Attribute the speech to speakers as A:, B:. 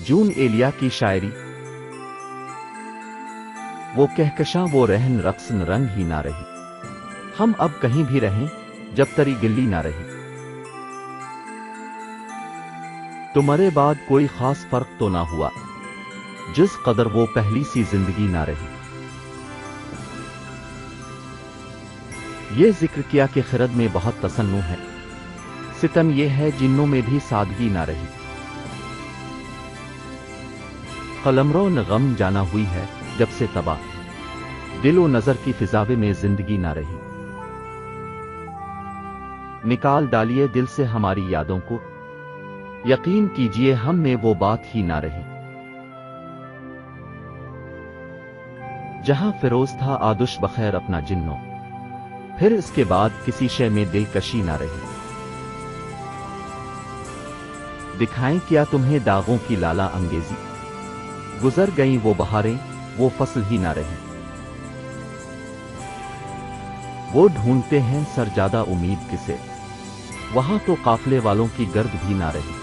A: جون ایلیا کی شاعری، وہ کہکشاں وہ رہن رقص رنگ ہی نہ رہی، ہم اب کہیں بھی رہیں جب تری گلی نہ رہی، تمہارے بعد کوئی خاص فرق تو نہ ہوا، جس قدر وہ پہلی سی زندگی نہ رہی۔ یہ ذکر کیا کہ خرد میں بہت تصنع ہے، ستم یہ ہے جنوں میں بھی سادگی نہ رہی، قلمرو نے غم جانا ہوئی ہے جب سے تباہ، دل و نظر کی فضاوے میں زندگی نہ رہی، نکال ڈالیے دل سے ہماری یادوں کو، یقین کیجئے ہم میں وہ بات ہی نہ رہی، جہاں فیروز تھا آدش بخیر اپنا جنوں، پھر اس کے بعد کسی شے میں دلکشی نہ رہی، دکھائیں کیا تمہیں داغوں کی لالا انگیزی، گزر گئیں وہ بہاریں وہ فصل ہی نہ رہی، وہ ڈھونڈتے ہیں سرجادہ امید کسے، وہاں تو قافلے والوں کی گرد بھی نہ رہی۔